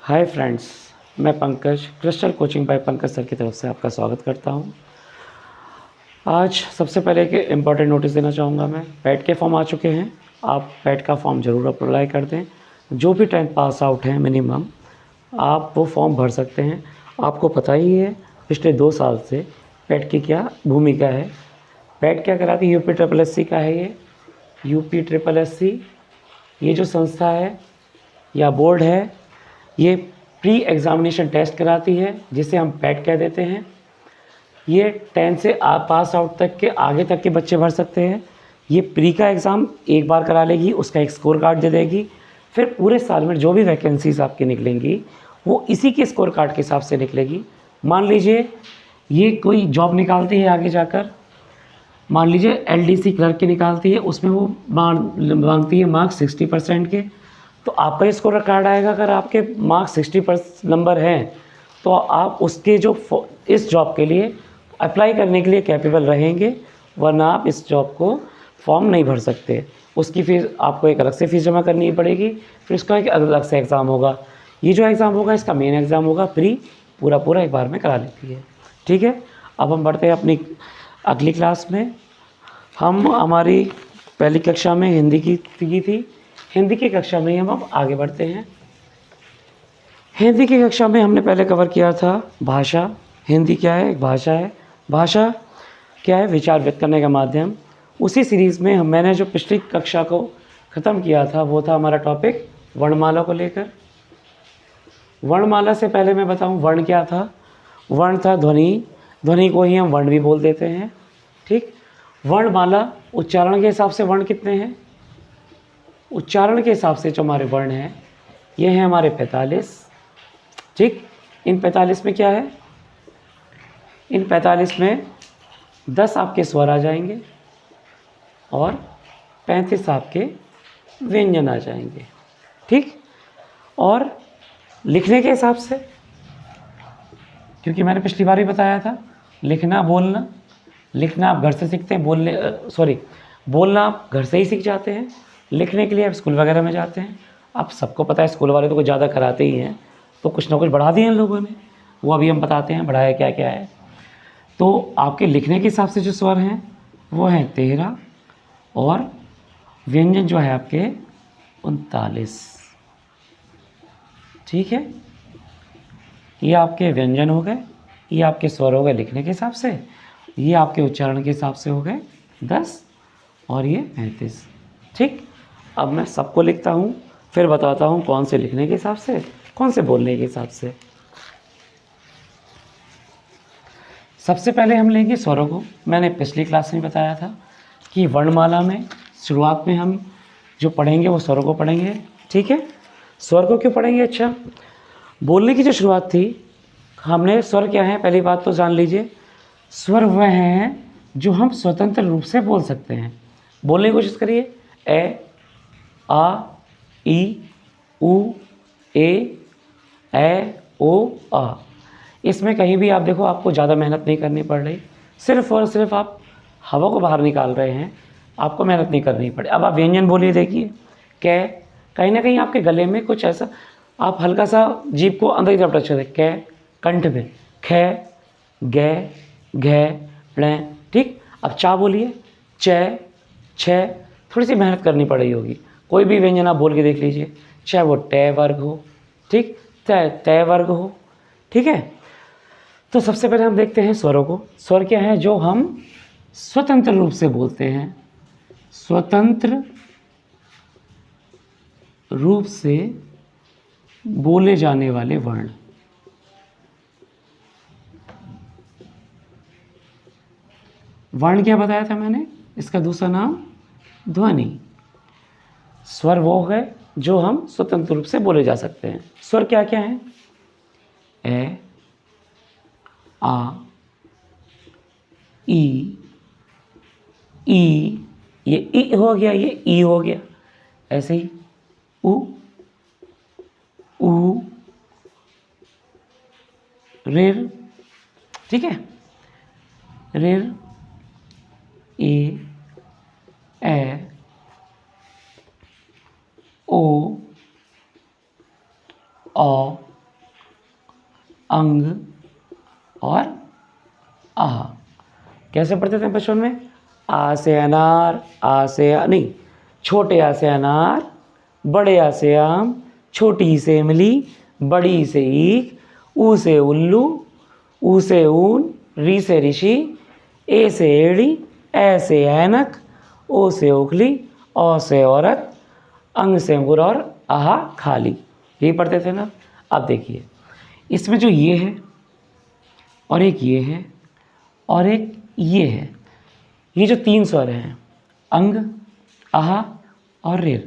Hi friends, मैं Pankaj crystal coaching bye Pankaj sir की तरफ से आपका स्वागत करता हूं। आज सबसे पहले एक इम्पॉर्टेंट नोटिस देना चाहूँगा। मैं पैट के फॉर्म आ चुके हैं। आप पैट का फॉर्म ज़रूर अप्लाई कर दें। जो भी 10th पास आउट हैं मिनिमम, आप वो फॉर्म भर सकते हैं। आपको पता ही है पिछले 2 साल से पैट की क्या भूमिका है। पैट क्या कराती है? यूपी ट्रिपल एस सी का है ये। यूपी ट्रिपल एस सी ये जो संस्था है या बोर्ड है, ये प्री एग्ज़ामिनेशन टेस्ट कराती है जिसे हम पैट कह देते हैं। ये 10 से पास आउट तक के आगे तक के बच्चे भर सकते हैं। ये प्री का एग्ज़ाम एक बार करा लेगी, उसका एक स्कोर कार्ड दे देगी। फिर पूरे साल में जो भी वैकेंसीज़ आपकी निकलेंगी वो इसी के स्कोर कार्ड के हिसाब से निकलेगी। मान लीजिए ये कोई जॉब निकालती है आगे जाकर, मान लीजिए एलडीसी क्लर्क की निकालती है, उसमें वो मांगती है मार्क्स 60% के। तो आपका स्कोर कार्ड आएगा, अगर आपके मार्क्स 60% नंबर हैं तो आप उसके जो इस जॉब के लिए अप्लाई करने के लिए कैपेबल रहेंगे, वरना आप इस जॉब को फॉर्म नहीं भर सकते। उसकी फ़ीस आपको एक अलग से फ़ीस जमा करनी पड़ेगी, फिर उसका एक अलग से एग्ज़ाम होगा। ये जो एग्ज़ाम होगा इसका मेन एग्ज़ाम होगा, प्री पूरा एक बार में करा लेती है। ठीक है, अब हम बढ़ते हैं अपनी अगली क्लास में। हमारी पहली कक्षा में हिंदी की थी। हिंदी की कक्षा में हम अब आगे बढ़ते हैं। हिंदी की कक्षा में हमने पहले कवर किया था भाषा। हिंदी क्या है? एक भाषा है। भाषा क्या है? विचार व्यक्त करने का माध्यम। उसी सीरीज़ में मैंने जो पिछली कक्षा को ख़त्म किया था वो था हमारा टॉपिक वर्णमाला को लेकर। वर्णमाला से पहले मैं बताऊं वर्ण क्या था। वर्ण था ध्वनि। ध्वनि को ही हम वर्ण भी बोल देते हैं। ठीक, वर्णमाला उच्चारण के हिसाब से वर्ण कितने हैं? उच्चारण के हिसाब से जो हमारे वर्ण हैं ये हैं हमारे 45। ठीक, इन 45 में क्या है? इन 45 में 10 आपके स्वर आ जाएंगे और 35 आपके व्यंजन आ जाएंगे। ठीक, और लिखने के हिसाब से, क्योंकि मैंने पिछली बार ही बताया था लिखना बोलना, लिखना आप घर से सीखते हैं, बोलना आप घर से ही सीख जाते हैं। लिखने के लिए आप स्कूल वगैरह में जाते हैं। आप सबको पता है स्कूल वाले तो कुछ ज़्यादा कराते ही हैं, तो कुछ ना कुछ बढ़ा दिए इन लोगों ने, वो अभी हम बताते हैं बढ़ाया क्या क्या है। तो आपके लिखने के हिसाब से जो स्वर हैं वो हैं 13 और व्यंजन जो है आपके 39। ठीक है, ये आपके व्यंजन हो गए, ये आपके स्वर हो गए लिखने के हिसाब से, ये आपके उच्चारण के हिसाब से हो गए 10 और ये 35। ठीक, अब मैं सबको लिखता हूँ, फिर बताता हूँ कौन से लिखने के हिसाब से, कौन से बोलने के हिसाब से। सबसे पहले हम लेंगे स्वरों को। मैंने पिछली क्लास में बताया था कि वर्णमाला में शुरुआत में हम जो पढ़ेंगे वो स्वरों को पढ़ेंगे। ठीक है, स्वर को क्यों पढ़ेंगे? अच्छा, बोलने की जो शुरुआत थी हमने, स्वर क्या है पहली बात तो जान लीजिए। स्वर वह हैं जो हम स्वतंत्र रूप से बोल सकते हैं। बोलने की कोशिश करिए। ए, आ, ई, उ, ए, ओ, आ। इसमें कहीं भी आप देखो आपको ज़्यादा मेहनत नहीं करनी पड़ रही, सिर्फ और सिर्फ आप हवा को बाहर निकाल रहे हैं, आपको मेहनत नहीं करनी पड़े। अब आप व्यंजन बोलिए, देखिए कै, कहीं ना कहीं आपके गले में कुछ ऐसा, आप हल्का सा जीभ को अंदर की तरफ टच करें। कै, कंठ में खे, गे, घे, ड़े। ठीक, अब चा बोलिए, च, छ। थोड़ी सी मेहनत करनी पड़ रही होगी। कोई भी व्यंजन आप बोल के देख लीजिए, चाहे वो टे वर्ग हो, ठीक, चाहे तय वर्ग हो। ठीक है, तो सबसे पहले हम देखते हैं स्वरों को। स्वर क्या है? जो हम स्वतंत्र रूप से बोलते हैं, स्वतंत्र रूप से बोले जाने वाले वर्ण। वर्ण क्या बताया था मैंने? इसका दूसरा नाम ध्वनि। स्वर वो है जो हम स्वतंत्र रूप से बोले जा सकते हैं। स्वर क्या क्या है? ए, आ, ई, ये ई हो गया, ये ई हो गया। ऐसे ही उ, ऊ, ऋ। ठीक है, ऋ, ए, ओ, अंग और आह। कैसे पढ़ते थे बचपन में? आ से अनार, आ से नहीं, छोटे आ से अनार, बड़े आ से आम, छोटी से इमली, बड़ी से ईख, ऊ से उल्लू, ऊ से ऊन, री से ऋषि, ए से एड़ी, ए से ऐनक, ओ से ओखली, औ से औरत, अंग से अंगूर और आहा खाली। यही पढ़ते थे ना। अब देखिए इसमें जो ये है और एक ये है और एक ये है, ये जो 3 स्वर हैं अंग, आहा और ऋ,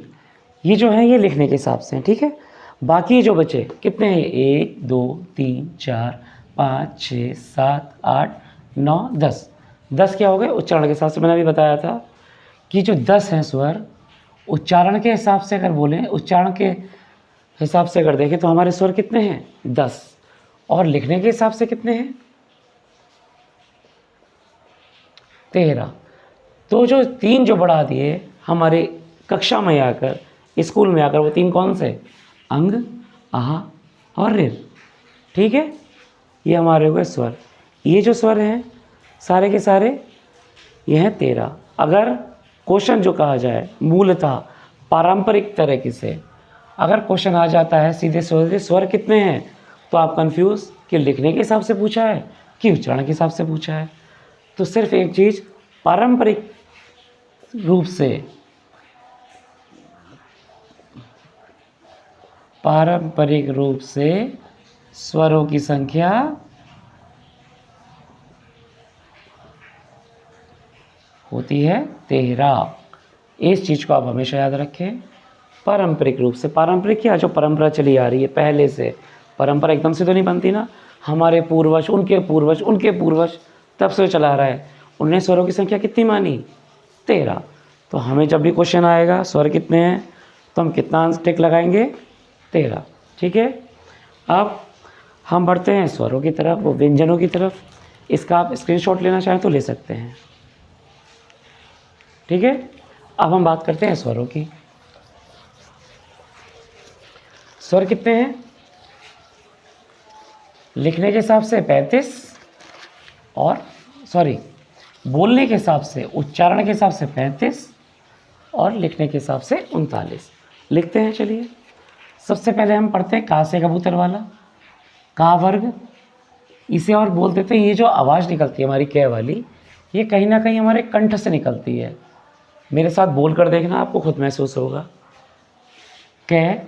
ये जो है ये लिखने के हिसाब से हैं, ठीक है। बाकी जो बचे कितने हैं? 1 2 3 4 5 6 7 8 9 10। 10 क्या हो गए? उच्चारण के हिसाब से। मैंने अभी बताया था कि जो 10 हैं स्वर, उच्चारण के हिसाब से अगर बोलें, उच्चारण के हिसाब से अगर देखें तो हमारे स्वर कितने हैं? 10। और लिखने के हिसाब से कितने हैं? 13। तो जो 3 जो बढ़ा दिए हमारे कक्षा में आकर, स्कूल में आकर, वो 3 कौन से? अंग, आहा और ऋ, ठीक है। ये हमारे हुए स्वर। ये जो स्वर हैं सारे के सारे ये हैं 13। अगर क्वेश्चन जो कहा जाए मूलतः पारंपरिक तरीके से, अगर क्वेश्चन आ जाता है सीधे सीधे स्वर कितने हैं, तो आप कंफ्यूज कि लिखने के हिसाब से पूछा है कि उच्चारण के हिसाब से पूछा है। तो सिर्फ एक चीज़, पारंपरिक रूप से, पारंपरिक रूप से स्वरों की संख्या होती है 13। इस चीज़ को आप हमेशा याद रखें। पारंपरिक रूप से, पारंपरिक क्या, जो परंपरा चली आ रही है पहले से। परंपरा एकदम से तो नहीं बनती ना, हमारे पूर्वज, उनके पूर्वज, उनके पूर्वज तब से चला आ रहा है। उन्हें स्वरों की संख्या कितनी मानी? 13। तो हमें जब भी क्वेश्चन आएगा स्वर कितने हैं, तो हम कितना टिक लगाएंगे? 13, ठीक है। अब हम बढ़ते हैं स्वरों की तरफ, वो व्यंजनों की तरफ। इसका आप स्क्रीनशॉट लेना चाहें तो ले सकते हैं, ठीक है। अब हम बात करते हैं स्वरों की। स्वर कितने हैं? लिखने के हिसाब से 35 और बोलने के हिसाब से, उच्चारण के हिसाब से 35 और लिखने के हिसाब से 39। लिखते हैं, चलिए। सबसे पहले हम पढ़ते हैं का से कबूतर वाला, का वर्ग। इसे और बोल देते हैं, ये जो आवाज़ निकलती है हमारी कै वाली, ये कहीं ना कहीं हमारे कंठ से निकलती है। मेरे साथ बोल कर देखना, आपको खुद महसूस होगा। कै,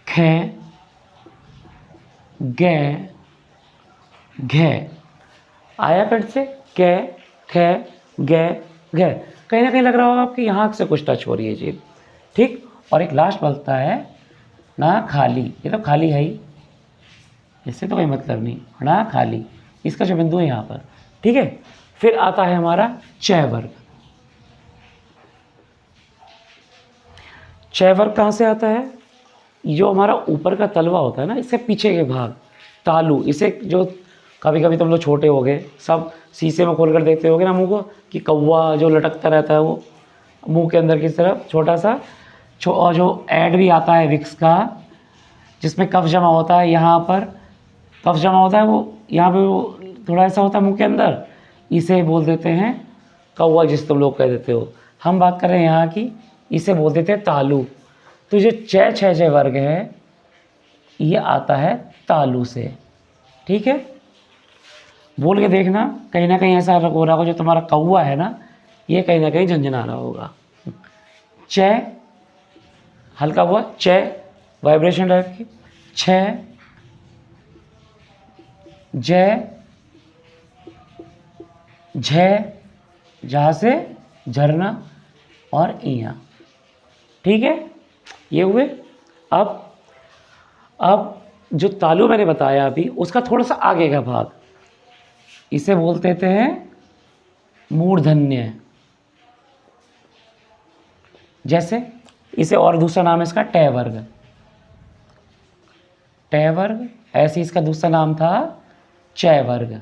खे, गे, घे। आया कंठ से कै, खे, गे, घे। कहीं ना कहीं लग रहा होगा आपके यहाँ से कुछ टच हो रही है चीज़, ठीक। और एक लास्ट बोलता है ना खाली, ये तो खाली है ही, इससे तो कोई मतलब नहीं, ना खाली, इसका जो बिंदु है यहाँ पर, ठीक है। फिर आता है हमारा चय वर्ग। चय वर्ग कहाँ से आता है? जो हमारा ऊपर का तलवा होता है ना, इससे पीछे के भाग, तालू, इसे जो कभी कभी तुम लोग छोटे हो गए सब शीशे में खोल कर देखते होगे ना मुंह को, कि कौवा जो लटकता रहता है वो मुंह के अंदर की तरफ छोटा सा, और जो ऐड भी आता है विक्स का, जिसमें कफ जमा होता है, यहाँ पर कफ जमा होता है, वो यहाँ पे वो थोड़ा ऐसा होता है मुंह के अंदर, इसे बोल देते हैं कौवा, जिसे तुम लोग कह देते हो। हम बात कर रहे हैं यहाँ की, इसे बोल देते हैं तालू। तो जो चय छह जय वर्ग है ये आता है तालू से, ठीक है। बोल के देखना, कहीं ना कहीं ऐसा हो रहा होगा जो तुम्हारा कौवा है ना, ये कहीं ना कहीं झंझना रहा होगा। चय हल्का हुआ, चय वाइब्रेशन टाइप की, छः, जय, झय जहाँ से झरना, और इया, ठीक है। ये हुए। अब जो तालु मैंने बताया अभी, उसका थोड़ा सा आगे का भाग, इसे बोलते थे मूर्धन्य। जैसे इसे और दूसरा नाम है इसका टय वर्ग, टय वर्ग। ऐसे इसका दूसरा नाम था चय वर्ग।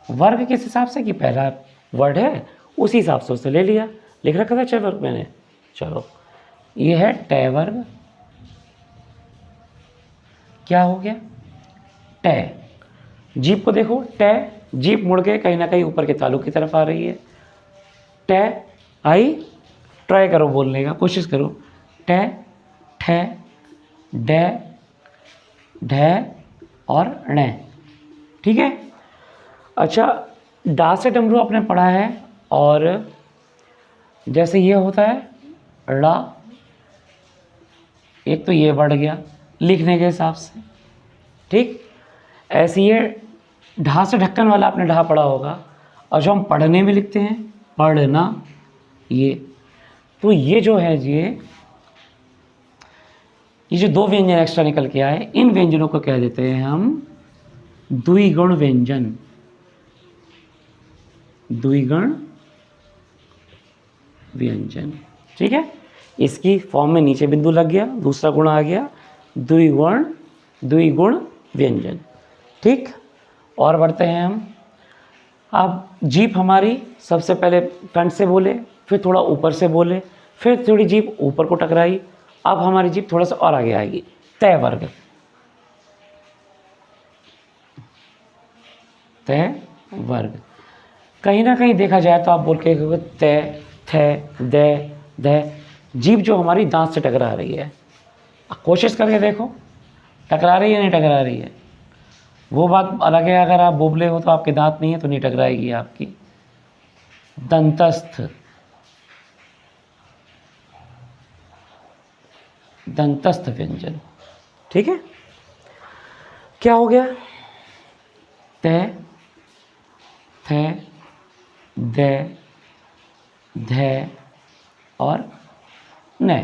वर्ग किस हिसाब से, कि पहला वर्ड है उसी हिसाब से उसे ले लिया, लिख रखा था चय वर्ग मैंने। चलो, ये है टय वर्ग, क्या हो गया, टे। जीभ को देखो, टे, जीभ मुड़ के कहीं ना कहीं ऊपर के तालु की तरफ आ रही है। टे आई, ट्राई करो बोलने का, कोशिश करो। टे, ठे, डे, ढे और णे। ठीक है। अच्छा, डा से डमरू आपने पढ़ा है, और जैसे ये होता है ड़ा, एक तो ये बढ़ गया लिखने के हिसाब से, ठीक। ऐसे ये ढा से ढक्कन वाला आपने ढा पढ़ा होगा, और जो हम पढ़ने में लिखते हैं पढ़ना, ये तो ये जो है ये जो दो व्यंजन एक्स्ट्रा निकल के आए, इन व्यंजनों को कह देते हैं हम द्विगुण व्यंजन। द्विगुण व्यंजन, ठीक है। इसकी फॉर्म में नीचे बिंदु लग गया, दूसरा गुण आ गया, द्विगुण व्यंजन, ठीक। और बढ़ते हैं हम। अब जीभ हमारी सबसे पहले कंठ से बोले, फिर थोड़ा ऊपर से बोले, फिर थोड़ी जीभ ऊपर को टकराई, अब हमारी जीभ थोड़ा सा और आगे आएगी, तय वर्ग। तय वर्ग कहीं ना कहीं देखा जाए तो आप बोल के तय, थे, दे, ध। जीभ जो हमारी दांत से टकरा रही है, कोशिश करके देखो टकरा रही है नहीं टकरा रही है। वो बात अलग है, अगर आप बोबले हो तो आपके दांत नहीं है तो नहीं टकराएगी आपकी। दंतस्थ, दंतस्थ व्यंजन, ठीक है। क्या हो गया, ते, थे, दे, धे और ने।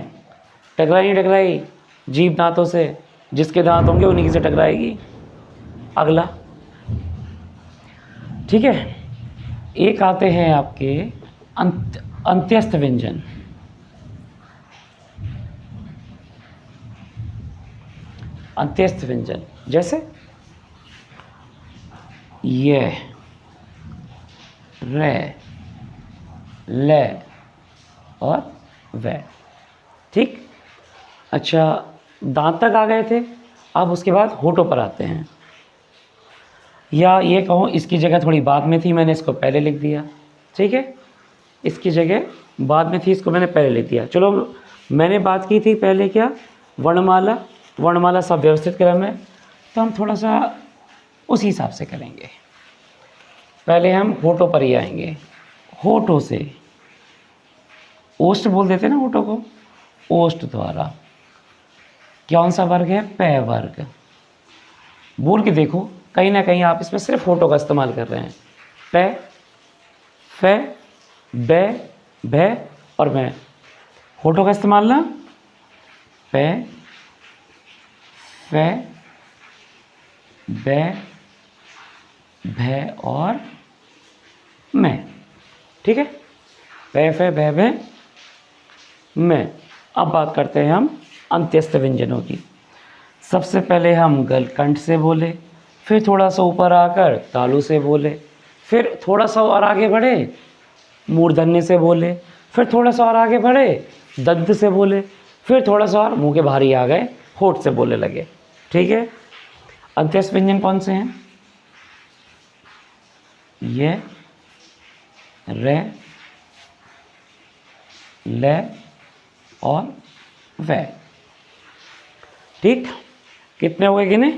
टकराई नहीं टकराई, जीभ दांतों से, जिसके दांत होंगे उन्हीं से टकराएगी। अगला, ठीक है। एक आते हैं आपके अंत्यस्थ व्यंजन। अंत्यस्थ व्यंजन जैसे ये, रे, ले और वे, ठीक। अच्छा, दांत तक आ गए थे, अब उसके बाद होठों पर आते हैं, या ये कहूँ इसकी जगह थोड़ी बाद में थी, मैंने इसको पहले लिख दिया, ठीक है। इसकी जगह बाद में थी, इसको मैंने पहले लिख दिया। चलो, मैंने बात की थी पहले क्या, वर्णमाला। वर्णमाला सब व्यवस्थित क्रम है, तो हम थोड़ा सा उस हिसाब से करेंगे। पहले हम होठों पर ही आएंगे। होठों से ओष्ठ बोल देते हैं ना होठों को, ओष्ठ द्वारा कौन सा वर्ग है, पै वर्ग। बोल के देखो, कहीं ना कहीं आप इसमें सिर्फ होठों का इस्तेमाल कर रहे हैं। पै, फै, बै, भै और मैं, होठों का इस्तेमाल ना, पै, फै, बै, भै और मैं, ठीक है। पै, फै, बै, भै, मैं। अब बात करते हैं हम अंत्यस्थ व्यंजनों की। सबसे पहले हम गलकंठ से बोले, फिर थोड़ा सा ऊपर आकर तालु से बोले, फिर थोड़ा सा और आगे बढ़े मूर्धन्य से बोले, फिर थोड़ा सा और आगे बढ़े दंत से बोले, फिर थोड़ा सा और मुंह के भारी आ गए होठ से बोलने लगे, ठीक है। अंत्यस्थ व्यंजन कौन से हैं, ये, रे, ले और वे, ठीक। कितने हुए गिने,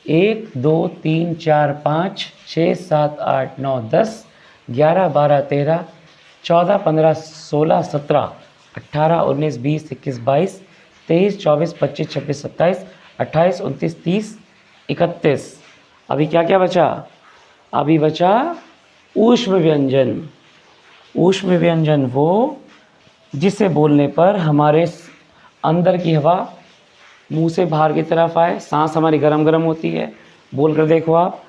1 2 3 4 5 6 7 8 9 10 11 12 13 14 15 16 17 18 19 20 21 22 23 24 25 26 27 28 29 30 31। अभी क्या क्या बचा, अभी बचा ऊष्म व्यंजन। ऊष्म व्यंजन वो जिसे बोलने पर हमारे अंदर की हवा मुंह से बाहर की तरफ आए, सांस हमारी गरम गरम होती है। बोल कर देखो आप,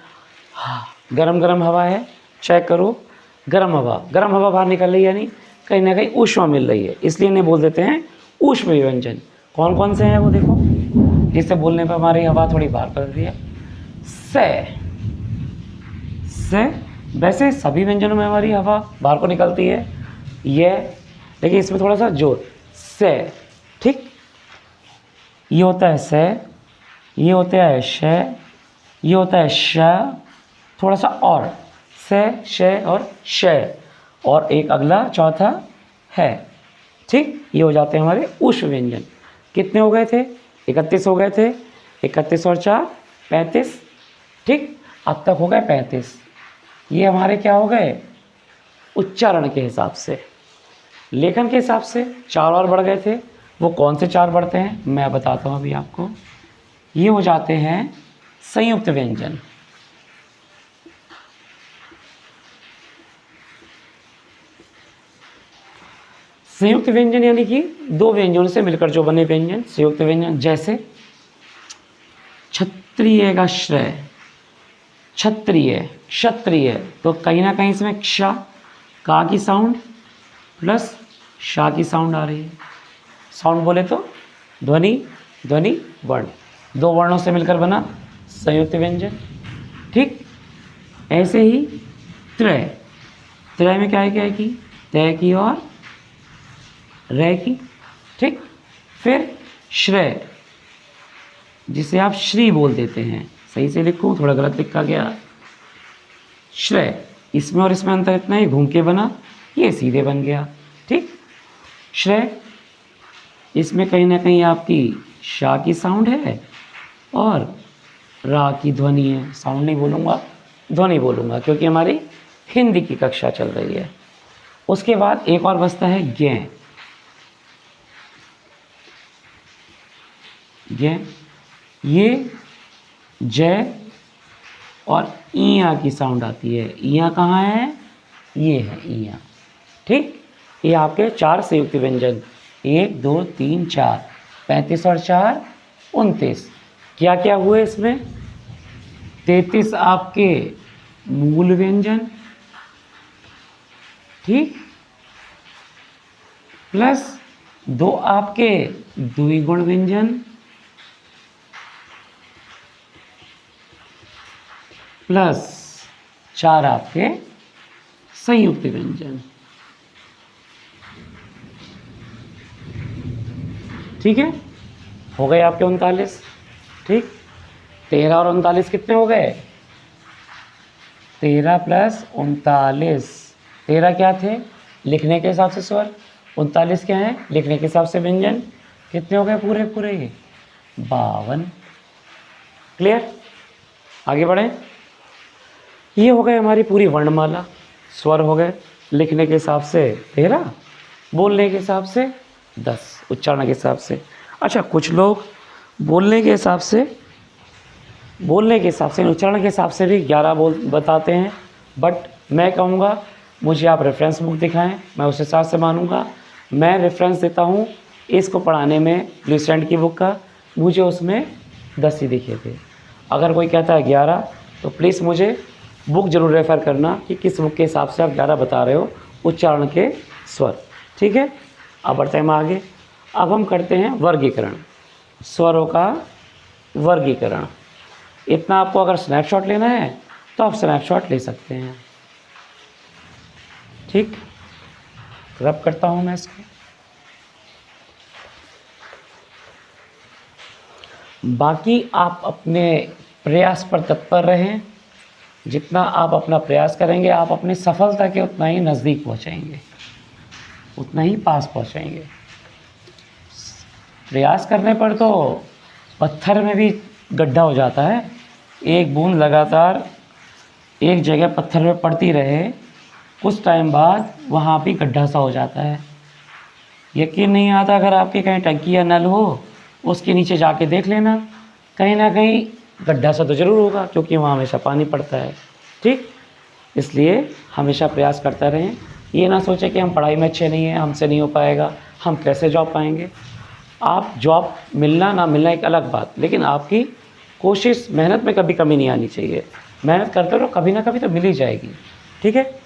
गरम गरम हवा है, चेक करो, गरम हवा बाहर निकल रही है, यानी कहीं ना कहीं ऊष्मा मिल रही है, इसलिए इन्हें बोल देते हैं ऊष्म व्यंजन। कौन कौन से हैं वो देखो, जिससे बोलने पर हमारी हवा थोड़ी बाहर पड़ रही है। से वैसे सभी व्यंजनों में हमारी हवा बाहर को निकलती है, ये लेकिन इसमें थोड़ा सा जोर से, ठीक। ये होता है से, ये होता है श, ये होता है श, थोड़ा सा और से, श और श, और एक अगला चौथा है। ठीक, ये हो जाते हैं हमारे उष् व्यंजन। कितने हो गए थे? 31 हो गए थे। 31 और 4 35। ठीक, अब तक हो गए 35। ये हमारे क्या हो गए? उच्चारण के हिसाब से। लेखन के हिसाब से 4 और बढ़ गए थे। वो कौन से 4 बढ़ते हैं मैं बताता हूँ अभी आपको। ये हो जाते हैं संयुक्त व्यंजन। संयुक्त व्यंजन यानी कि दो व्यंजनों से मिलकर जो बने व्यंजन संयुक्त व्यंजन। जैसे क्षत्रिय का श्रय, क्षत्रिय, क्षत्रिय, तो कहीं ना कहीं इसमें क्ष का की साउंड प्लस शा की साउंड आ रही है। साउंड बोले तो ध्वनि, ध्वनि वर्ण, दो वर्णों से मिलकर बना संयुक्त व्यंजन। ठीक, ऐसे ही त्रय, त्रय में क्या है, क्या है कि तय की और रह की। ठीक, फिर श्रेय, जिसे आप श्री बोल देते हैं। सही से लिखूं, थोड़ा गलत लिखा गया। श्रेय, इसमें और इसमें अंतर इतना ही, घूम के बना, ये सीधे बन गया। ठीक, श्रेय, इसमें कहीं ना कहीं आपकी शा की साउंड है और रा की ध्वनि है। साउंड नहीं बोलूँगा, ध्वनि बोलूँगा, क्योंकि हमारी हिंदी की कक्षा चल रही है। उसके बाद एक और बचता है ज्ञ। ज्ञ, ये जय और इया की साउंड आती है। इया कहाँ है? ये है इया। ठीक, ये आपके 4 संयुक्त व्यंजन, 1 2 3 4, 35 और 4 29। क्या क्या हुए इसमें? 33 आपके मूल व्यंजन, ठीक, प्लस 2 आपके द्विगुण व्यंजन, प्लस 4 आपके संयुक्त व्यंजन। ठीक है, हो गए आपके 39। ठीक, 13 और 39 कितने हो गए? 13 प्लस 39। 13 क्या थे? लिखने के हिसाब से स्वर। 39 क्या है? लिखने के हिसाब से व्यंजन। कितने हो गए पूरे पूरे? 52। क्लियर? आगे बढ़ें। ये हो गए हमारी पूरी वर्णमाला। स्वर हो गए लिखने के हिसाब से 13, बोलने के हिसाब से 10, उच्चारण के हिसाब से। अच्छा, कुछ लोग बोलने के हिसाब से उच्चारण के हिसाब से भी 11 बताते हैं, बट मैं कहूँगा मुझे आप रेफरेंस बुक दिखाएं, मैं उस हिसाब से मानूंगा। मैं रेफरेंस देता हूँ इसको पढ़ाने में लुसेंट की बुक का, मुझे उसमें 10 ही दिखे थे। अगर कोई कहता है 11 तो प्लीज़ मुझे बुक ज़रूर रेफ़र करना कि किस बुक के हिसाब से आप 11 बता रहे हो उच्चारण के स्वर। ठीक है, अब बढ़ते हैं आगे। अब हम करते हैं वर्गीकरण, स्वरों का वर्गीकरण। इतना आपको अगर स्नैपशॉट लेना है तो आप स्नैपशॉट ले सकते हैं। ठीक, रब करता हूँ मैं इसको। बाकी आप अपने प्रयास पर तत्पर रहें। जितना आप अपना प्रयास करेंगे आप अपनी सफलता के उतना ही नज़दीक पहुँचेंगे, उतना ही पास पहुँचेंगे। प्रयास करने पर तो पत्थर में भी गड्ढा हो जाता है। एक बूंद लगातार एक जगह पत्थर में पड़ती रहे, कुछ टाइम बाद वहाँ भी गड्ढा सा हो जाता है। यकीन नहीं आता, अगर आपके कहीं टंकी या नल हो उसके नीचे जाके देख लेना, कहीं ना कहीं गड्ढा सा तो ज़रूर होगा, क्योंकि वहाँ हमेशा पानी पड़ता है। ठीक, इसलिए हमेशा प्रयास करता रहें। ये ना सोचें कि हम पढ़ाई में अच्छे नहीं हैं, हमसे नहीं हो पाएगा, हम कैसे जॉब पाएंगे। आप जॉब मिलना ना मिलना एक अलग बात, लेकिन आपकी कोशिश, मेहनत में कभी कमी नहीं आनी चाहिए। मेहनत करते रहो, कभी ना कभी तो मिल ही जाएगी। ठीक है,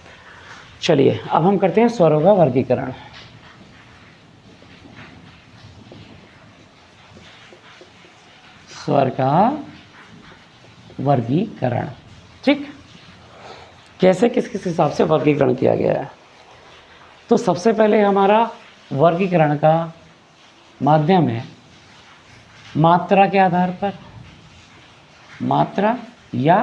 चलिए अब हम करते हैं स्वरों का वर्गीकरण। स्वर का वर्गीकरण। ठीक, कैसे किस किस हिसाब से वर्गीकरण किया गया है? तो सबसे पहले हमारा वर्गीकरण का माध्यम है मात्रा के आधार पर। मात्रा या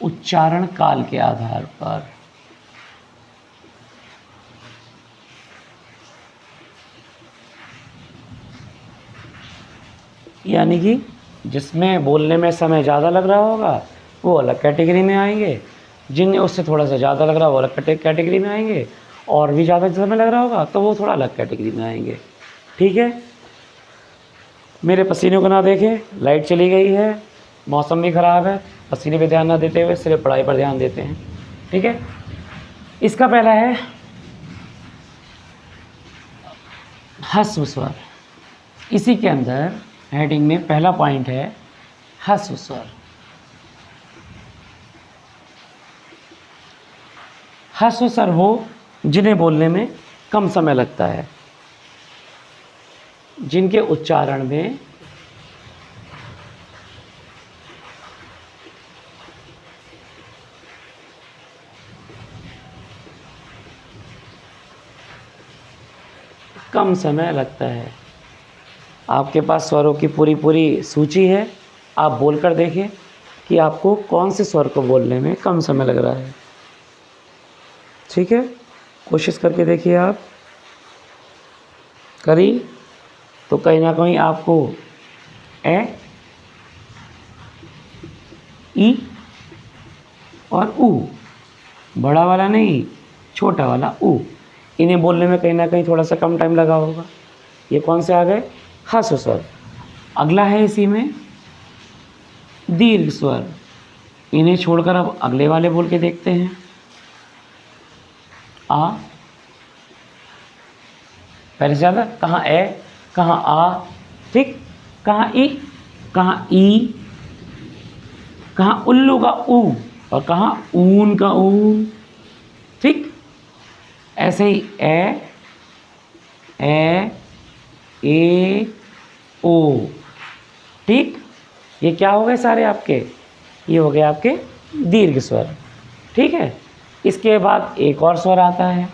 उच्चारण काल के आधार पर। यानी कि जिसमें बोलने में समय ज़्यादा लग रहा होगा वो अलग कैटेगरी में आएंगे, जिन्हें उससे थोड़ा सा ज़्यादा लग रहा है वो अलग कैटेगरी में आएंगे, और भी ज़्यादा समय लग रहा होगा तो वो थोड़ा अलग कैटेगरी में आएंगे। ठीक है, मेरे पसीने को ना देखें, लाइट चली गई है, मौसम भी ख़राब है, पसीने पे ध्यान ना देते हुए सिर्फ पढ़ाई पर ध्यान देते हैं। ठीक है, इसका पहला है ह्रस्व स्वर। इसी के अंदर हेडिंग में पहला पॉइंट है ह्रस्व स्वर। ह्रस्व स्वर वो जिन्हें बोलने में कम समय लगता है, जिनके उच्चारण में कम समय लगता है। आपके पास स्वरों की पूरी सूची है, आप बोलकर देखें कि आपको कौन से स्वर को बोलने में कम समय लग रहा है। ठीक है, कोशिश करके देखिए। आप करी तो कहीं ना कहीं आपको ए, ई और ऊ, बड़ा वाला नहीं छोटा वाला ऊ, इन्हें बोलने में कहीं ना कहीं थोड़ा सा कम टाइम लगा होगा। ये कौन से आ गए? ह्रस्व स्वर। अगला है इसी में दीर्घ स्वर। इन्हें छोड़कर अब अगले वाले बोल के देखते हैं। आ, पहले से ज़्यादा, कहाँ ए, कहाँ आ, ठीक, कहाँ ई, कहाँ ई, कहाँ उल्लू का ऊ और कहाँ ऊन का ऊ। ठीक, ऐसे ही ए ओ। ठीक, ये क्या हो गए सारे आपके? ये हो गए आपके दीर्घ स्वर। ठीक है, इसके बाद एक और स्वर आता है।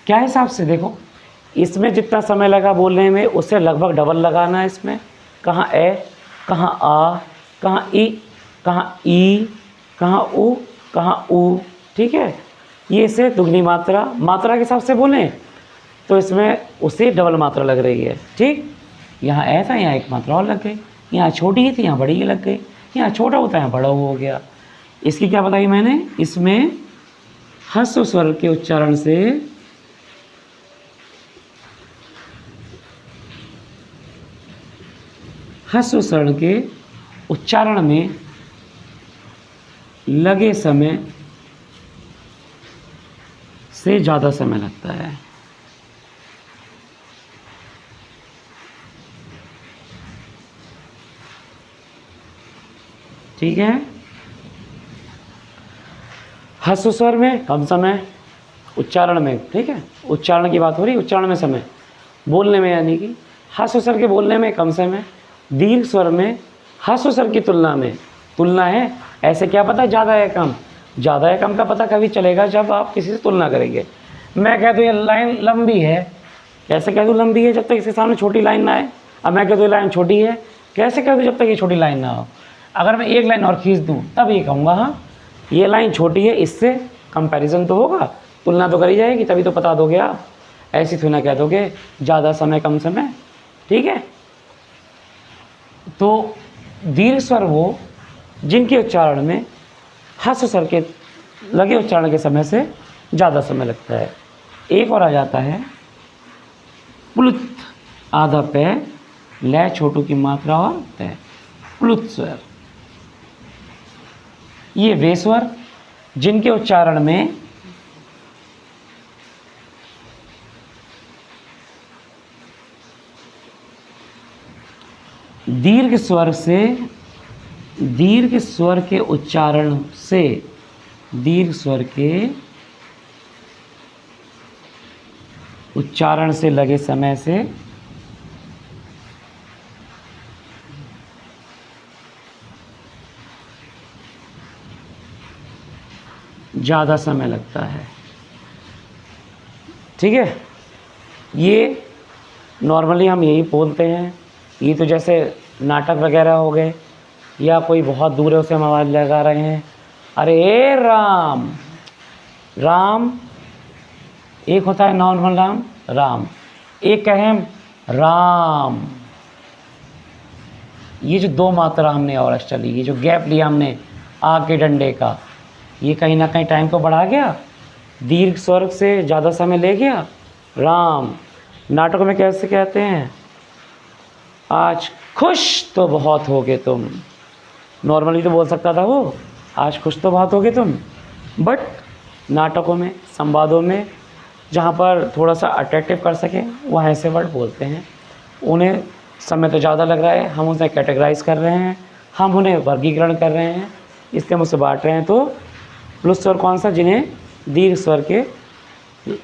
क्या हिसाब से देखो, इसमें जितना समय लगा बोलने में उससे लगभग डबल लगाना है इसमें। कहाँ ए, कहाँ आ, कहाँ ई, कहाँ ई, कहाँ ऊ, कहाँ ऊ। ठीक है, ये से दुगनी मात्रा के हिसाब से बोलें तो इसमें उससे डबल मात्रा लग रही है। ठीक, यहाँ ए था, यहाँ एक मात्रा और लग गई, यहाँ छोटी ही थी यहाँ बड़ी ही लग गई, यहाँ छोटा होता है यहाँ बड़ा हो गया। इसकी क्या बताई मैंने? इसमें ह्रस्व स्वर के उच्चारण से ह्रस्व स्वर के उच्चारण में लगे समय से ज़्यादा समय लगता है। ठीक है, ह्रस्व स्वर में कम समय, उच्चारण में, ठीक है, उच्चारण की बात हो रही, उच्चारण में समय, बोलने में यानी कि ह्रस्व स्वर के बोलने में कम समय। दीर्घ स्वर में ह्रस्व स्वर की तुलना है। ऐसे क्या पता ज़्यादा है कम? ज़्यादा है कम का पता कभी चलेगा जब आप किसी से तुलना करेंगे। मैं कह दूँ ये लाइन लंबी है, कैसे कह दूँ लंबी है जब तक इसके सामने छोटी लाइन ना आए। अब मैं कह दूँ ये लाइन छोटी है, कैसे कह दूँ जब तक ये छोटी लाइन ना हो। अगर मैं एक लाइन और खींच दूँ तब ये कहूँगा हाँ ये लाइन छोटी है, इससे कंपैरिजन तो होगा, तुलना तो करी जाएगी, तभी तो बता दोगे आप। ऐसी थोड़ी ना कह दोगे ज़्यादा समय कम समय। ठीक है, तो दीर्घ स्वर वो जिनके उच्चारण में ह्रस्व स्वर के लगे उच्चारण के समय से ज़्यादा समय लगता है। एक और आ जाता है प्लुत, आधा पे, लय छोटू की मात्रा और तय, प्लुत स्वर। ये वे स्वर जिनके उच्चारण में दीर्घ स्वर के उच्चारण से दीर्घ स्वर के उच्चारण से लगे समय से ज़्यादा समय लगता है। ठीक है, ये नॉर्मली हम यही बोलते हैं। ये तो जैसे नाटक वगैरह हो गए, या कोई बहुत दूर है उसे हम आवाज़ लगा रहे हैं, अरे ए राम। राम एक होता है नॉर्मल राम, राम। एक कहें राम, ये जो 2 मात्रा हमने और चली, ये जो गैप लिया हमने आग के डंडे का, ये कहीं ना कहीं टाइम को बढ़ा गया, दीर्घ स्वर से ज़्यादा समय ले गया। राम नाटकों में कैसे कहते हैं, आज खुश तो बहुत होगे तुम, नॉर्मली तो बोल सकता था वो, आज खुश तो बहुत होगे तुम, बट नाटकों में, संवादों में जहाँ पर थोड़ा सा अट्रैक्टिव कर सकें वह ऐसे वर्ड बोलते हैं। उन्हें समय तो ज़्यादा लग रहा है, हम उन्हें कैटेगराइज कर रहे हैं, हम उन्हें वर्गीकरण कर रहे हैं, इसलिए हम उसे बांट रहे हैं। तो प्लुस स्वर कौन सा, जिन्हें दीर्घ स्वर के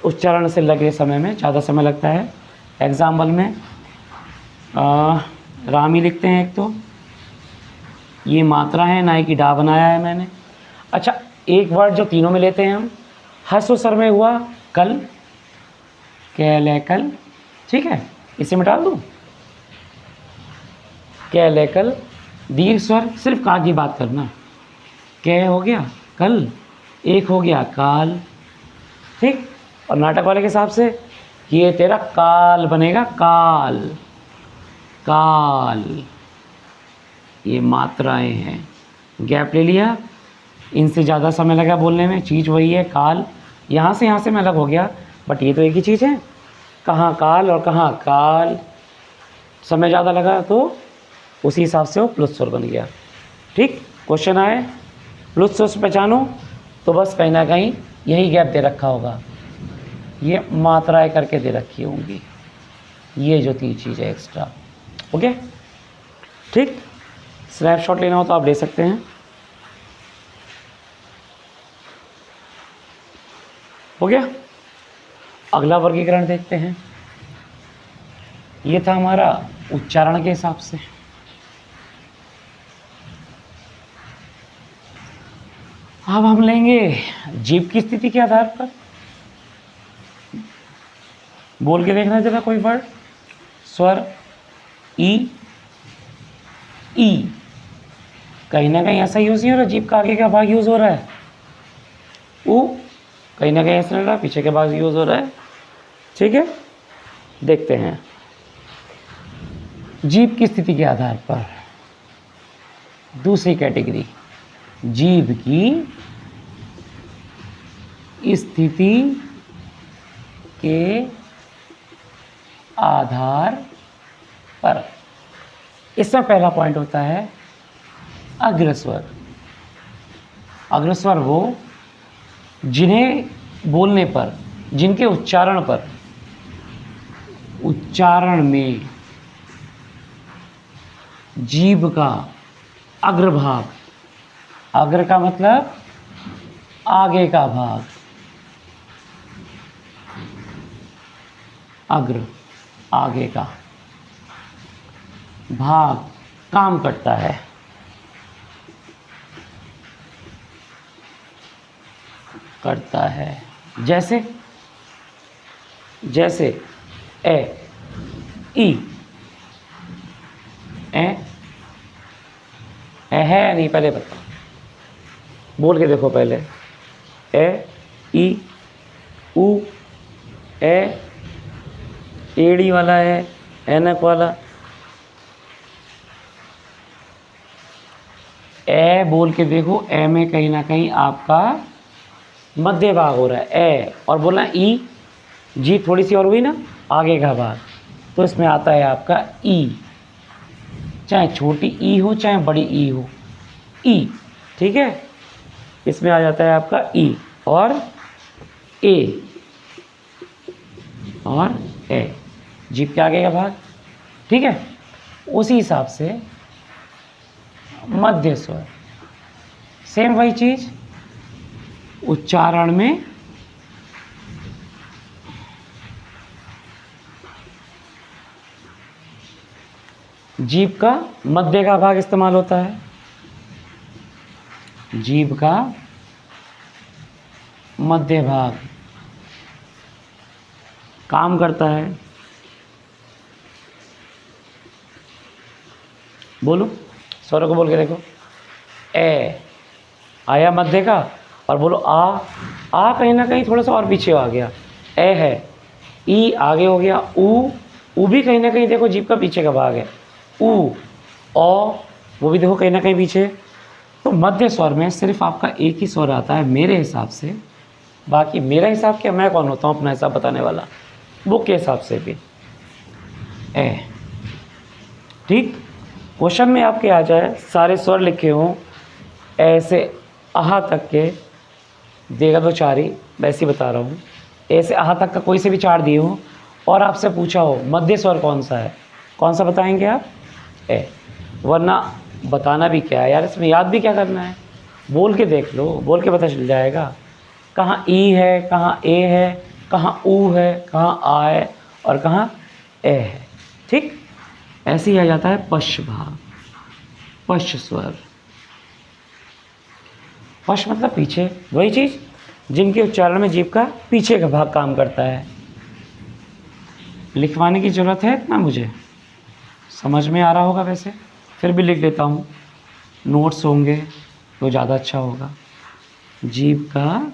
उच्चारण से लगे समय में ज़्यादा समय लगता है। एग्जाम्पल में राम ही लिखते हैं। एक तो ये मात्रा है, ना कि डा बनाया है मैंने। अच्छा, एक वर्ड जो तीनों में लेते हैं हम, हर्ष स्वर में हुआ कल, कैले कल, ठीक है, इसे मिटा दूँ, कैले कल, दीर्घ स्वर सिर्फ का की बात करना, कै हो गया कल, एक हो गया काल, ठीक। और नाटक वाले के हिसाब से ये तेरा काल बनेगा, काल, काल, ये मात्राएं हैं, गैप ले लिया, इनसे ज़्यादा समय लगा बोलने में, चीज़ वही है काल, यहाँ से मैं अलग हो गया, बट ये तो एक ही चीज़ है। कहाँ काल और कहाँ काल, समय ज़्यादा लगा तो उसी हिसाब से वो प्लुस स्वर बन गया, ठीक। क्वेश्चन आए प्लुस स्वर पहचानो, तो बस कहीं ना कहीं यही गैप दे रखा होगा, ये मात्राएं करके दे रखी होंगी, ये जो 3 चीज़ है एक्स्ट्रा, ओके, ठीक। स्नैपशॉट लेना हो तो आप ले सकते हैं। हो गया। अगला वर्गीकरण देखते हैं। ये था हमारा उच्चारण के हिसाब से। अब हम लेंगे जीभ की स्थिति के आधार पर। बोल के देखना जरा कोई वर्ड, स्वर ई, ई, कहीं ना कहीं ऐसा यूज़ नहीं हो रहा, जीभ का आगे का भाग यूज़ हो रहा है। ऊ, कहीं ना कहीं ऐसा लग रहा है पीछे के भाग यूज़ हो रहा है, ठीक है। देखते हैं जीभ की स्थिति के आधार पर। दूसरी कैटेगरी, जीभ की स्थिति के आधार पर। इसमें पहला पॉइंट होता है अग्रस्वर। अग्रस्वर वो जिन्हें बोलने पर, जिनके उच्चारण पर, उच्चारण में जीभ का अग्रभाग, अग्र का मतलब आगे का भाग, अग्र आगे का भाग काम करता है। करता है जैसे, जैसे ए, ई, ए है या नहीं पहले बता, बोल के देखो पहले। ए, ई, ऊ, ए, एड़ी वाला है, ऐनक वाला, ए बोल के देखो, ए में कहीं ना कहीं आपका मध्य भाग हो रहा है, ए, और बोलना ई, जी थोड़ी सी और हुई ना आगे का भाग, तो इसमें आता है आपका ई, चाहे छोटी ई हो चाहे बड़ी ई हो, ई, ठीक है। इसमें आ जाता है आपका ई और ए, और ए, जीभ के आगे का भाग, ठीक है। उसी हिसाब से मध्य स्वर, सेम वही चीज, उच्चारण में जीभ का मध्य का भाग इस्तेमाल होता है, जीभ का मध्य भाग काम करता है। बोलो, स्वरों को बोल के देखो। ए आया मध्य का, और बोलो आ कहीं ना कहीं थोड़ा सा और पीछे आ गया, ए है। ई आगे हो गया, ऊ भी कहीं ना कहीं देखो जीभ का पीछे का भाग है। ऊ ओ वो भी देखो कहीं ना कहीं पीछे। तो मध्य स्वर में सिर्फ आपका एक ही स्वर आता है मेरे हिसाब से। बाकी मेरा हिसाब क्या, मैं कौन होता हूँ अपना हिसाब बताने वाला, बुक के हिसाब से भी ए। ठीक, क्वेश्चन में आपके आ जाए सारे स्वर लिखे हों ऐसे आहा तक के, देगा तो चार ही, वैसे ही बता रहा हूँ। ऐसे आहा तक का कोई से भी चार दिए हो और आपसे पूछा हो मध्य स्वर कौन सा है, कौन सा बताएंगे आप, ए। वरना बताना भी क्या है यार, इसमें याद भी क्या करना है, बोल के देख लो, बोल के पता चल जाएगा कहाँ ई है, कहाँ ए है, कहाँ ऊ है, कहाँ आ है और कहाँ ए है। ठीक, ऐसे ही आ जाता है पश भाग, पश स्वर। पश मतलब पीछे, वही चीज़ जिनके उच्चारण में जीभ का पीछे का भाग काम करता है। लिखवाने की ज़रूरत है इतना, मुझे समझ में आ रहा होगा, वैसे फिर भी लिख लेता हूँ, नोट्स होंगे तो ज़्यादा अच्छा होगा। जीभ का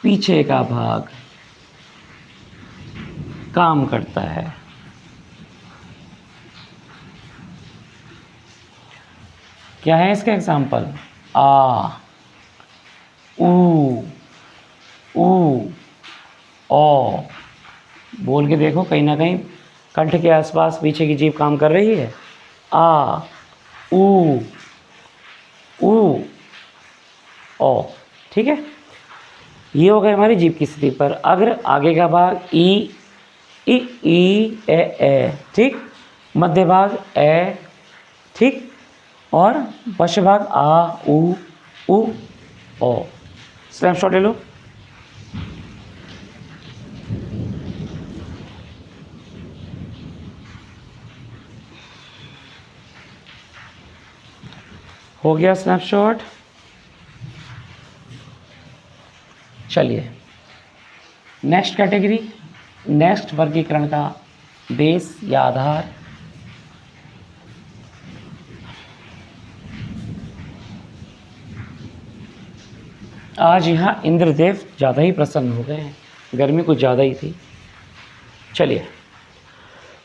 पीछे का भाग काम करता है। क्या है इसका एग्जाम्पल, आ, ऊ, ओ। बोल के देखो, कहीं ना कहीं कंठ के आसपास पीछे की जीभ काम कर रही है। आ, ऊ, ओ। ठीक है, ये हो गई हमारी जीभ की स्थिति पर। अगर आगे का भाग ई ए, ठीक, मध्य भाग ए, ठीक, और पश्च भाग आ, ऊ, ओ। स्नैपशॉट ले लो। हो गया स्नैपशॉट। चलिए नेक्स्ट कैटेगरी, नेक्स्ट वर्गीकरण का बेस या आधार। आज यहाँ इंद्रदेव ज़्यादा ही प्रसन्न हो गए हैं, गर्मी कुछ ज़्यादा ही थी। चलिए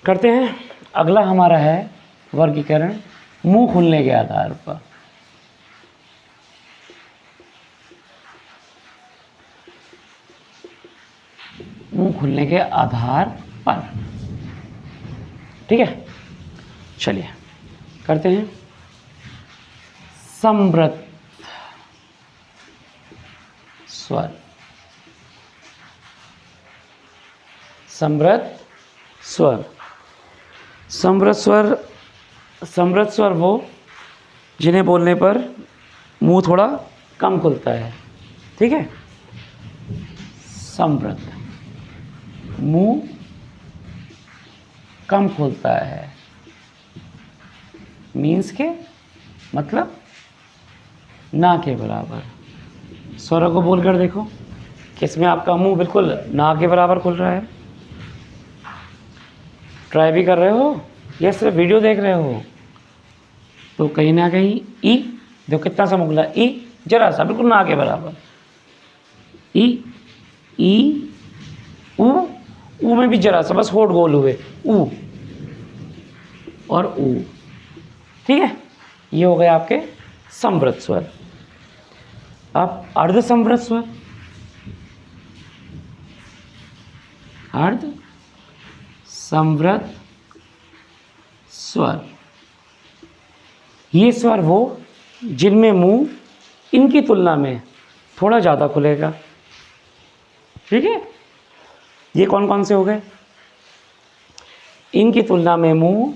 करते हैं, अगला हमारा है वर्गीकरण मुंह खुलने के आधार पर। मुंह खुलने के आधार पर, ठीक है। चलिए करते हैं, समृत स्वर, समृत स्वर। समृत स्वर, समृत स्वर वो जिन्हें बोलने पर मुंह थोड़ा कम खुलता है, ठीक है। समृत, मुंह कम खुलता है, मीन्स के मतलब ना के बराबर। स्वरों को बोलकर देखो, किसमें आपका मुंह बिल्कुल ना के बराबर खुल रहा है। ट्राई भी कर रहे हो या सिर्फ वीडियो देख रहे हो, तो कहीं ना कहीं ई देखो कितना सा मुखला, ई जरा सा बिल्कुल ना के बराबर। ई ऊ में भी जरा सा, बस होठ गोल हुए, ऊ और ऊ, ठीक है। ये हो गए आपके समृत स्वर। अब अर्ध समृत स्वर, अर्ध समृत स्वर, ये स्वर वो जिनमें मुंह इनकी तुलना में थोड़ा ज़्यादा खुलेगा, ठीक है। ये कौन कौन से हो गए, इनकी तुलना में मुंह,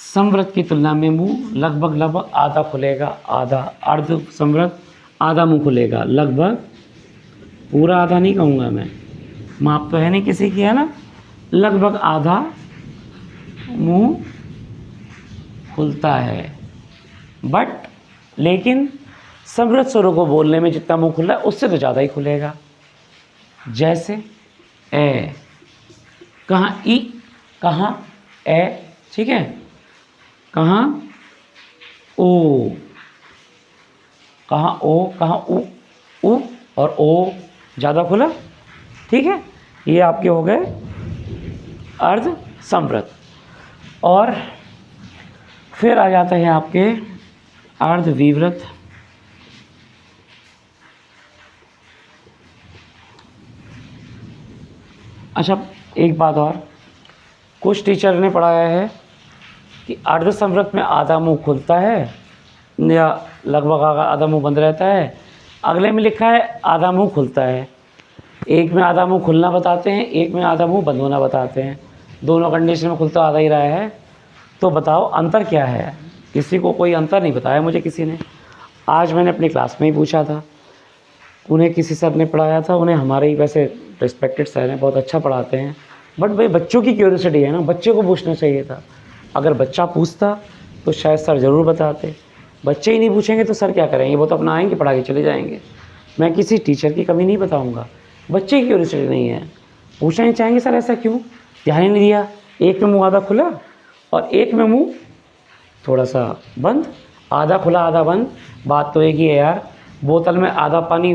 समृत की तुलना में मुंह लगभग आधा खुलेगा, आधा। अर्ध समृत आधा मुंह खुलेगा, लगभग, पूरा आधा नहीं कहूँगा मैं, माप तो है नहीं किसी की, है ना। लगभग आधा मुंह खुलता है, बट लेकिन समृत स्वरों को बोलने में जितना मुंह खुला है उससे तो ज़्यादा ही खुलेगा। जैसे ए, कहाँ ई, कहाँ ए, ठीक है, कहाँ ओ, कहाँ ओ, कहाँ उ, उ और ओ ज़्यादा खुला। ठीक है, ये आपके हो गए अर्ध संवृत। और फिर आ जाते हैं आपके अर्ध विवृत। अच्छा, एक बात और, कुछ टीचर ने पढ़ाया है कि अर्ध संवृत में आधा मुंह खुलता है या लगभग आधा मुंह बंद रहता है। अगले में लिखा है आधा मुंह खुलता है। एक में आधा मुंह खुलना बताते हैं, एक में आधा मुंह बंद होना बताते हैं। दोनों कंडीशन में खुलता आधा ही रहा है, तो बताओ अंतर क्या है। किसी को कोई अंतर नहीं बताया मुझे किसी ने। आज मैंने अपनी क्लास में ही पूछा था, उन्हें किसी सर ने पढ़ाया था, उन्हें हमारे ही वैसे रिस्पेक्टेड सर हैं, बहुत अच्छा पढ़ाते हैं, बट भाई बच्चों की क्यूरियोसिटी है ना, बच्चे को पूछना चाहिए था। अगर बच्चा पूछता तो शायद सर ज़रूर बताते। बच्चे ही नहीं पूछेंगे तो सर क्या करेंगे, वो तो अपना आएंगे पढ़ा के चले जाएंगे। मैं किसी टीचर की कमी नहीं बताऊँगा, बच्चे की क्यूरियोसिटी नहीं है, पूछना ही चाहेंगे सर ऐसा क्यों, ध्यान ही नहीं दिया। एक में मुँह आधा खुला और एक में मुँह थोड़ा सा बंद, आधा खुला आधा बंद। बात तो एक ही है यार, बोतल में आधा पानी,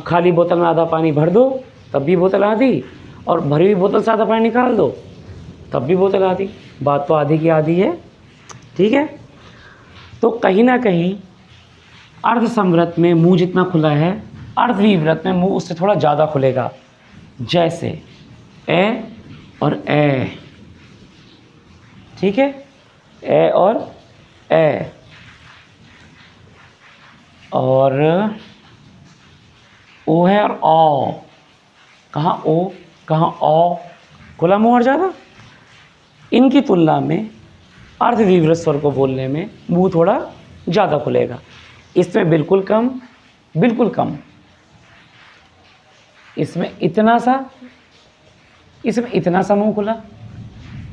खाली बोतल में आधा पानी भर दो तब भी बोतल आधी, और भरी हुई बोतल से आधा पानी निकाल दो तब भी बोतल आधी। बात तो आधी की आधी है। ठीक है, तो कहीं ना कहीं अर्ध संवृत में मुंह जितना खुला है, अर्ध विवृत में मुंह उससे थोड़ा ज़्यादा खुलेगा। जैसे ए और ए, ठीक है, ए और ए। और ओ है और ओ, कहाँ ओ कहाँ ओ, खुला मुंह और ज़्यादा। इनकी तुलना में अर्ध विवृत स्वर को बोलने में मुंह थोड़ा ज़्यादा खुलेगा। इसमें बिल्कुल कम, बिल्कुल कम, इसमें इतना सा, इसमें इतना सा मुंह खुला,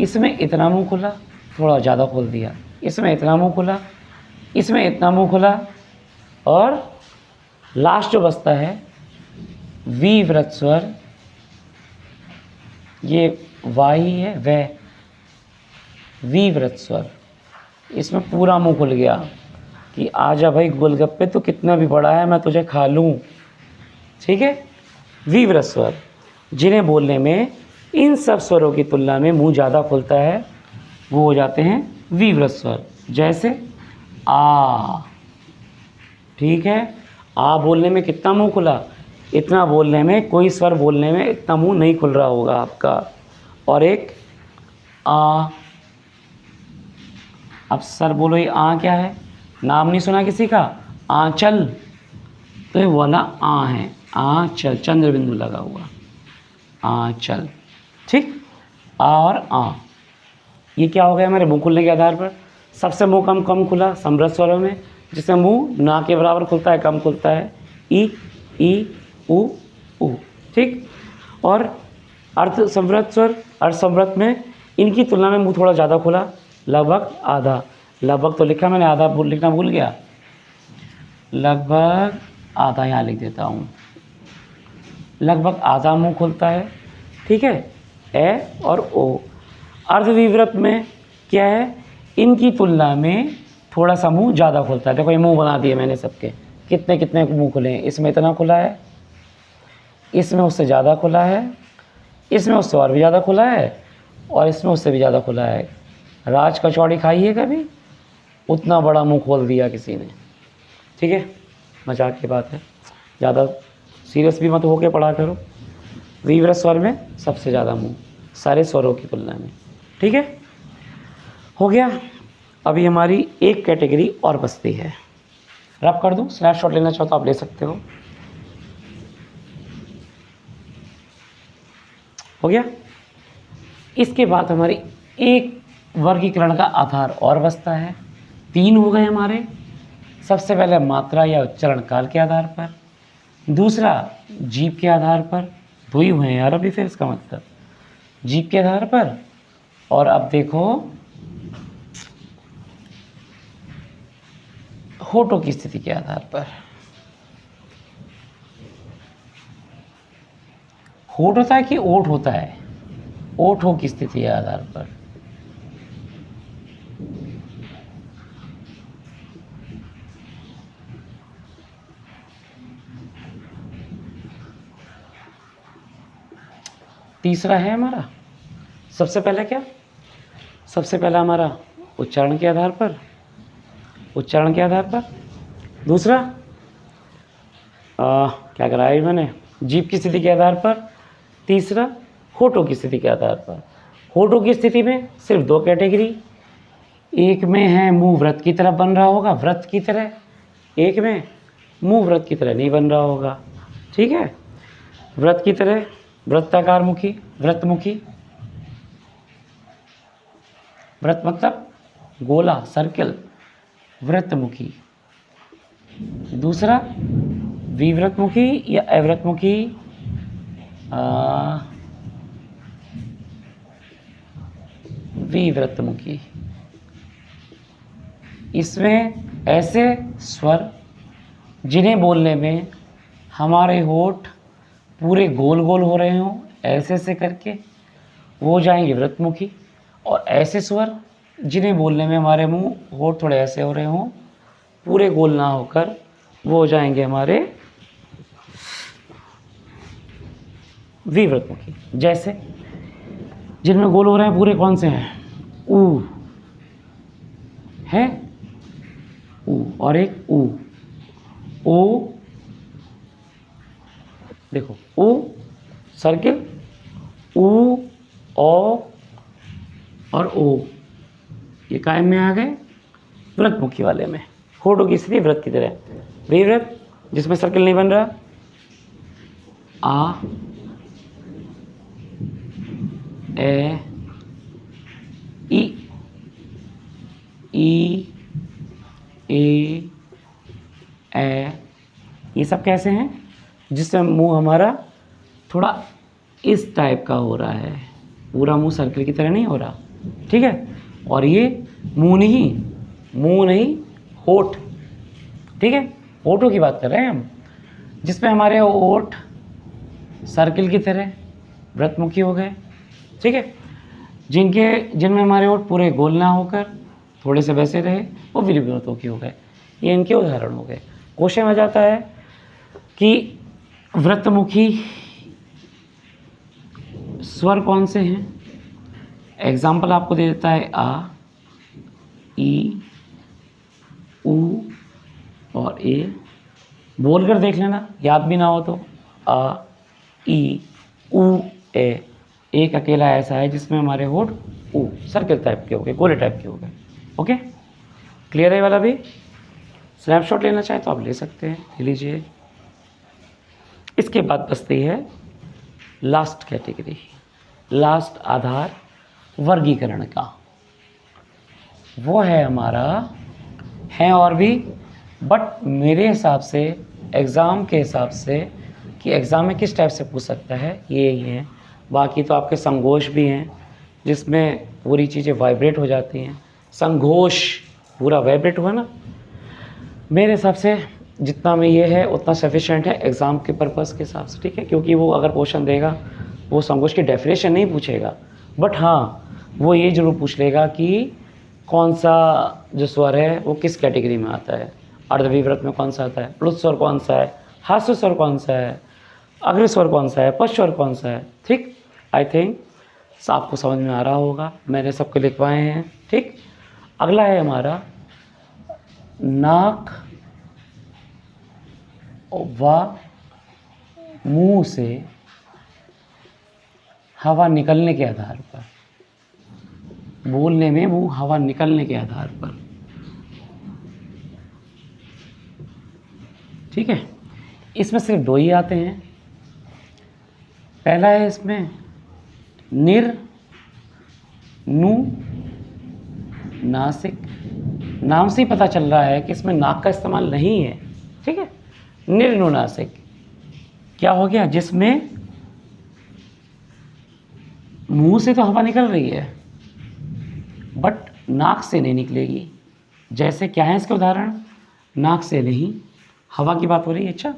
इसमें इतना मुंह खुला, थोड़ा ज़्यादा खोल दिया, इसमें इतना मुंह खुला, इसमें इतना मुंह खुला। और लास्ट जो बचता है विवृत स्वर, ये वाही है, वह विवृत स्वर, इसमें पूरा मुंह खुल गया कि आजा भाई गोलगप्पे तो कितना भी बड़ा है मैं तुझे खा लूँ। ठीक है, विवृत स्वर जिन्हें बोलने में इन सब स्वरों की तुलना में मुंह ज़्यादा खुलता है वो हो जाते हैं विवृत स्वर। जैसे आ, ठीक है, आ बोलने में कितना मुंह खुला, इतना बोलने में, कोई स्वर बोलने में इतना मुंह नहीं खुल रहा होगा आपका। और एक आ, अब सर बोलो ये आ क्या है, नाम नहीं सुना किसी का, आंचल, तो ये वाला आ है, आंचल, चंद्र बिंदु लगा हुआ, आंचल। ठीक, आ और आ, ये क्या हो गया हमारे मुंह खुलने के आधार पर। सबसे मुंह कम कम खुला समृत स्वरों में, जिसमें मुंह ना के बराबर खुलता है, कम खुलता है, ई उ उ। ठीक, और अर्ध संवृत स्वर, अर्ध संवृत में इनकी तुलना में मुंह थोड़ा ज़्यादा खुला, लगभग आधा, लगभग तो लिखा मैंने, आधा लिखना भूल गया, लगभग आधा यहाँ लिख देता हूँ, लगभग आधा मुंह खुलता है। ठीक है, ए और ओ। अर्ध विवृत में क्या है, इनकी तुलना में थोड़ा सा मुंह ज़्यादा खुलता है। देखो ये मुंह बना दिए मैंने सबके, कितने कितने मुंह खुले हैं, इसमें इतना खुला है, इसमें उससे ज़्यादा खुला है, इसमें उससे और भी ज़्यादा खुला है, और इसमें उससे भी ज़्यादा खुला है। राज कचौड़ी खाई है कभी, उतना बड़ा मुंह खोल दिया किसी ने। ठीक है, मजाक की बात है, ज़्यादा सीरियस भी मत होके पढ़ा करो। विवृत स्वर में सबसे ज़्यादा मुंह सारे स्वरों की तुलना में। ठीक है, हो गया। अभी हमारी एक कैटेगरी और बचती है, रब कर दूँ, स्नैपशॉट लेना चाहो तो आप ले सकते हो गया। इसके बाद हमारी एक वर्गीकरण का आधार और बचता है, 3 हो गए हमारे। सबसे पहले मात्रा या उच्चारण काल के आधार पर, दूसरा जीभ के आधार पर, 2 ही हुए हैं यार अभी, फिर इसका मतलब जीभ के आधार पर, और अब देखो होठों की स्थिति के आधार पर। होठ होता है कि ओठ होता है, ओठों की स्थिति के आधार पर। ओठों की स्थिति के आधार पर, तीसरा है हमारा सबसे पहले क्या, सबसे पहला हमारा उच्चारण के आधार पर, उच्चारण के आधार पर। दूसरा क्या कराया है मैंने, जीभ की स्थिति के आधार पर। तीसरा होठों की स्थिति के आधार पर। होठों की स्थिति में सिर्फ दो कैटेगरी, एक में है मुंह व्रत की तरफ बन रहा होगा, व्रत की तरह, एक में मुंह व्रत की तरह नहीं बन रहा होगा। ठीक है, व्रत की तरह, वृत्ताकार मुखी, व्रतमुखी, व्रत मतलब गोला, सर्कल, व्रतमुखी। दूसरा विव्रतमुखी या अव्रतमुखी, विव्रतमुखी। इसमें ऐसे स्वर जिन्हें बोलने में हमारे होठ पूरे गोल गोल हो रहे हों, ऐसे ऐसे करके, वो हो जाएंगे व्रतमुखी। और ऐसे स्वर जिन्हें बोलने में हमारे मुंह होठ थोड़े ऐसे हो रहे हों, पूरे गोल ना होकर, वो हो जाएंगे हमारे विव्रतमुखी। जैसे जिनमें गोल हो रहे हैं पूरे कौन से हैं, ऊ है, ऊ, और एक ऊ, ओ, देखो ऊ सर्किल, ऊ, ओ और ओ, ये कायम में आ गए व्रतमुखी वाले में। होठों की स्थिति व्रत की तरह, विव्रत जिसमें सर्किल नहीं बन रहा, आ, ए, ई, ए, ये सब कैसे हैं, जिससे मुंह हमारा थोड़ा इस टाइप का हो रहा है, पूरा मुंह सर्कल की तरह नहीं हो रहा। ठीक है, और ये मुंह नहीं होठ। ठीक है, होठों की बात कर रहे हैं हम, जिसमें हमारे होठ सर्कल की तरह व्रतमुखी हो गए। ठीक है, जिनमें हमारे होठ पूरे गोल ना होकर थोड़े से वैसे रहे, वो विव्रतमुखी हो गए। ये इनके उदाहरण हो गए। क्वेश्चन आ जाता है कि व्रतमुखी स्वर कौन से हैं। एग्जाम्पल आपको दे देता है आ, ई, ऊ और ए। बोल कर देख लेना, याद भी ना हो तो। आ, ई, ऊ, ए। एक अकेला ऐसा है जिसमें हमारे होठ ऊ सर्कल टाइप के हो गए, गोले टाइप के हो गए। ओके, क्लियर है ये वाला भी। स्नैपशॉट लेना चाहे तो आप ले सकते हैं, ले लीजिए। इसके बाद बचती है लास्ट कैटेगरी, लास्ट आधार वर्गीकरण का। वो है हमारा, है और भी, बट मेरे हिसाब से, एग्ज़ाम के हिसाब से, कि एग्ज़ाम में किस टाइप से पूछ सकता है, ये ही है। बाकी तो आपके संघोष भी हैं, जिसमें पूरी चीज़ें वाइब्रेट हो जाती हैं। संघोष पूरा वाइब्रेट हुआ ना, मेरे हिसाब से जितना में ये है उतना सफिशिएंट है एग्ज़ाम के पर्पज़ के हिसाब से। ठीक है, क्योंकि वो अगर क्वेश्चन देगा, वो संघोष की डेफिनेशन नहीं पूछेगा, बट हाँ वो ये ज़रूर पूछ लेगा कि कौन सा जो स्वर है वो किस कैटेगरी में आता है, अर्धविव्रत में कौन सा आता है, प्लुत स्वर कौन सा है, हास्य स्वर कौन सा है, अग्र स्वर कौन सा है, पश्च स्वर कौन सा है। ठीक, आई थिंक आपको समझ में आ रहा होगा, मैंने सबको लिखवाए हैं। ठीक, अगला है हमारा नाक व मुंह से हवा निकलने के आधार पर, बोलने में मुंह हवा निकलने के आधार पर। ठीक है, इसमें सिर्फ दो ही आते हैं। पहला है इसमें निर, नु, नासिक। नाम से ही पता चल रहा है कि इसमें नाक का इस्तेमाल नहीं है। ठीक है, निर्नुनासिक क्या हो गया, जिसमें मुंह से तो हवा निकल रही है बट नाक से नहीं निकलेगी। जैसे क्या है इसके उदाहरण, नाक से नहीं, हवा की बात हो रही है। अच्छा,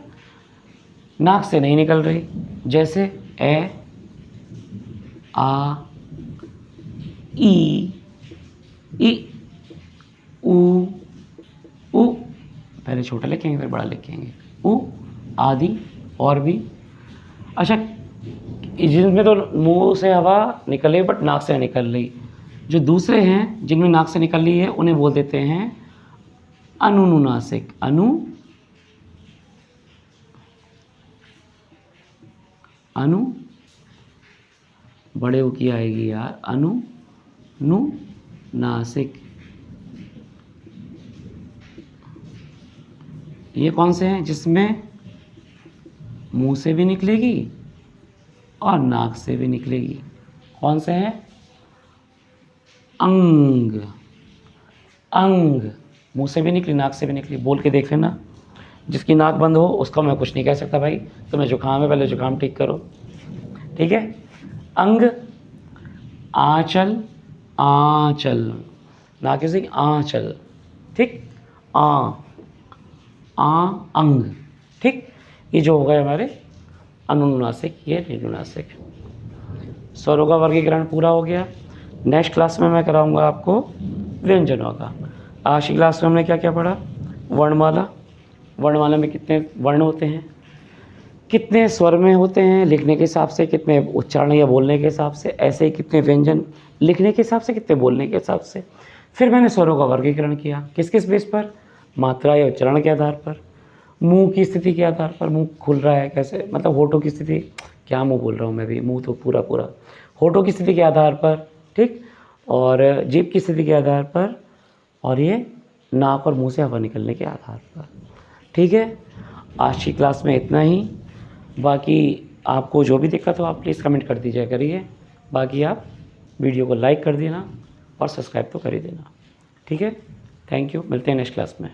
नाक से नहीं निकल रही, जैसे ए, आ, ई, ऊ, पहले छोटा लिखेंगे फिर बड़ा लिखेंगे, ऊ आदि और भी। अच्छा, जिनमें तो मुंह से हवा निकल रही बट नाक से नहीं निकल रही। जो दूसरे हैं जिनमें नाक से निकल रही है उन्हें बोल देते हैं अनुनुनासिक। अनु बड़े हो की आएगी यार, अनुनुनासिक। ये कौन से हैं? जिसमें मुंह से भी निकलेगी और नाक से भी निकलेगी। कौन से हैं? अंग। मुंह से भी निकली, नाक से भी निकली। बोल के देख लेना। जिसकी नाक बंद हो उसका मैं कुछ नहीं कह सकता भाई, तुम्हें जुकाम है, पहले जुकाम ठीक करो, ठीक है। अंग, आंचल, नाक से आंचल, ठीक। अंग, ठीक। ये जो हो गए हमारे अनुनुनासिक, ये निनुनासिक। स्वरों का वर्गीकरण पूरा हो गया। नेक्स्ट क्लास में मैं कराऊंगा आपको व्यंजनों का। आज की क्लास में हमने क्या क्या पढ़ा? वर्णमाला में कितने वर्ण होते हैं, कितने स्वर में होते हैं लिखने के हिसाब से, कितने उच्चारण या बोलने के हिसाब से, ऐसे ही कितने व्यंजन लिखने के हिसाब से, कितने बोलने के हिसाब से। फिर मैंने स्वरों का वर्गीकरण किया, किस किस बेस पर? मात्रा या उच्चारण के आधार पर, मुंह की स्थिति के आधार पर, मुंह खुल रहा है कैसे, मतलब होठों की स्थिति, क्या मुंह बोल रहा हूँ मैं भी, मुंह तो पूरा होठों की स्थिति के आधार पर, ठीक। और जीभ की स्थिति के आधार पर, और ये नाक और मुंह से हवा निकलने के आधार पर, ठीक है। आज की क्लास में इतना ही। बाकी आपको जो भी दिक्कत हो आप प्लीज़ कमेंट कर दीजिए करिए। बाकी आप वीडियो को लाइक कर देना और सब्सक्राइब तो कर ही देना, ठीक है। थैंक यू, मिलते हैं नेक्स्ट क्लास में।